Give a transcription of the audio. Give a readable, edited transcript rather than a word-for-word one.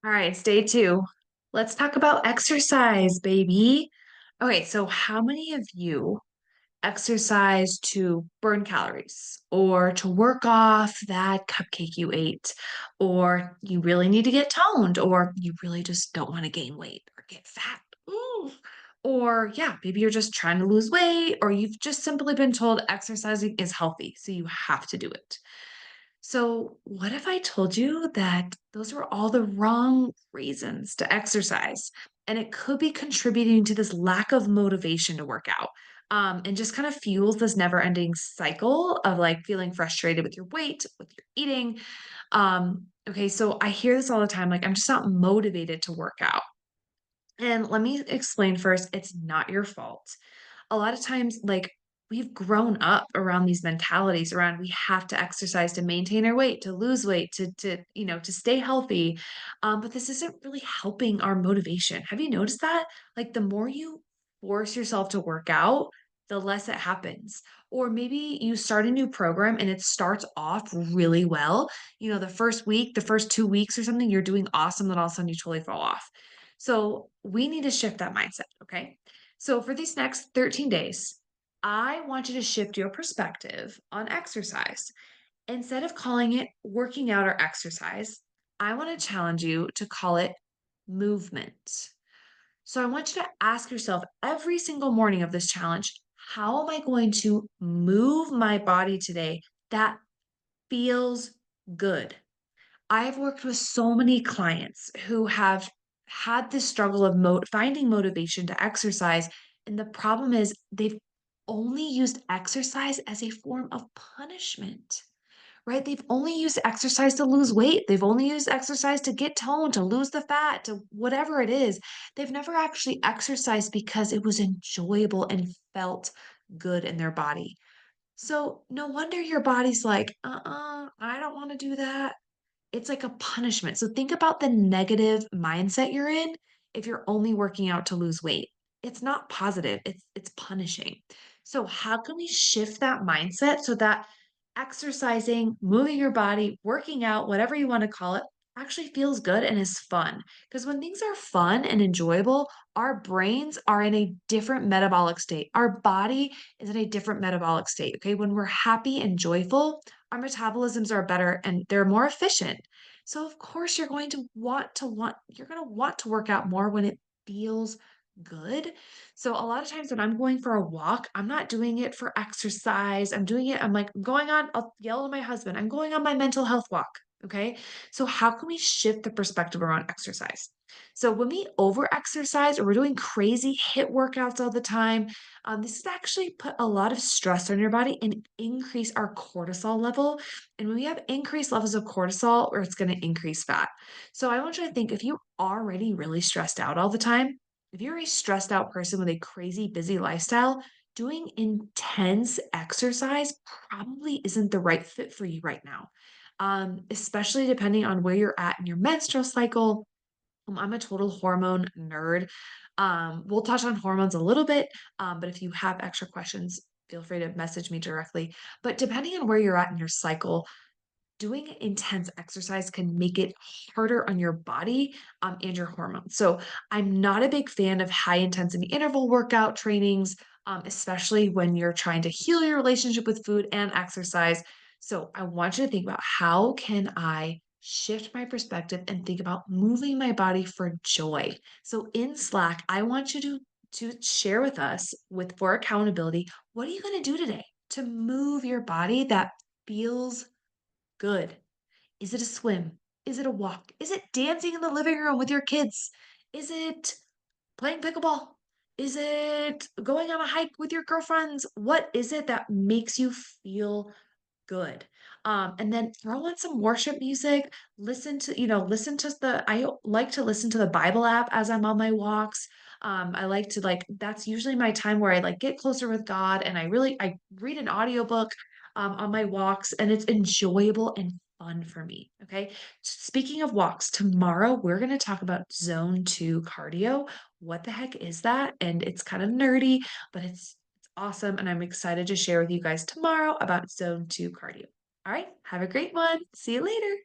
All right, it's day two. Let's talk about exercise, baby. Okay, so how many of you exercise to burn calories or to work off that cupcake you ate, or you really need to get toned, or you really just don't want to gain weight or get fat? Ooh. Or, yeah, maybe you're just trying to lose weight, or you've just simply been told exercising is healthy, so you have to do it. So, what if I told you that those were all the wrong reasons to exercise? And it could be contributing to this lack of motivation to work out, and just kind of fuels this never ending cycle of like feeling frustrated with your weight, with your eating. Okay, so I hear this all the time like, I'm just not motivated to work out. And let me explain first, it's not your fault. A lot of times, like, we've grown up around these mentalities around we have to exercise to maintain our weight, to lose weight, to stay healthy. But this isn't really helping our motivation. Have you noticed that? Like, the more you force yourself to work out, the less it happens. Or maybe you start a new program and it starts off really well. The first week, the first 2 weeks or something, you're doing awesome, then all of a sudden you totally fall off. So we need to shift that mindset. Okay. So for these next 13 days, I want you to shift your perspective on exercise. Instead of calling it working out or exercise, I want to challenge you to call it movement. So I want you to ask yourself every single morning of this challenge, how am I going to move my body today that feels good? I've worked with so many clients who have had this struggle of finding motivation to exercise. And the problem is they've only used exercise as a form of punishment, right? They've only used exercise to lose weight. They've only used exercise to get toned, to lose the fat, to whatever it is. They've never actually exercised because it was enjoyable and felt good in their body. So no wonder your body's like, I don't want to do that. It's like a punishment. So think about the negative mindset you're in if you're only working out to lose weight. It's not positive, it's punishing. So how can we shift that mindset so that exercising, moving your body, working out, whatever you want to call it, actually feels good and is fun? Because when things are fun and enjoyable, our brains are in a different metabolic state. Our body is in a different metabolic state. Okay. When we're happy and joyful, our metabolisms are better and they're more efficient. So of course you're going to want to work out more when it feels good. So a lot of times when I'm going for a walk, I'm not doing it for exercise. I'm like I'm going on, I'll yell at my husband, I'm going on my mental health walk. Okay. So how can we shift the perspective around exercise? So when we over exercise or we're doing crazy hit workouts all the time, this has actually put a lot of stress on your body and increase our cortisol level. And when we have increased levels of cortisol, or it's going to increase fat. So I want you to think if you're already really stressed out all the time, if you're a stressed out person with a crazy busy lifestyle, doing intense exercise probably isn't the right fit for you right now. Especially depending on where you're at in your menstrual cycle. I'm a total hormone nerd. We'll touch on hormones a little bit, but if you have extra questions, feel free to message me directly. But depending on where you're at in your cycle, doing intense exercise can make it harder on your body and your hormones. So I'm not a big fan of high intensity interval workout trainings, especially when you're trying to heal your relationship with food and exercise. So I want you to think about how can I shift my perspective and think about moving my body for joy. So in Slack, I want you to share with us with for accountability, what are you going to do today to move your body that feels good? Is it a swim? Is it a walk? Is it dancing in the living room with your kids? Is it playing pickleball? Is it going on a hike with your girlfriends? What is it that makes you feel good? And then throw on some worship music. Listen to I like to listen to the Bible app as I'm on my walks. I like to that's usually my time where I like get closer with God and I read an audiobook on my walks and it's enjoyable and fun for me. Okay. Speaking of walks, tomorrow we're going to talk about zone two cardio. What the heck is that? And it's kind of nerdy, but it's awesome. And I'm excited to share with you guys tomorrow about zone two cardio. All right. Have a great one. See you later.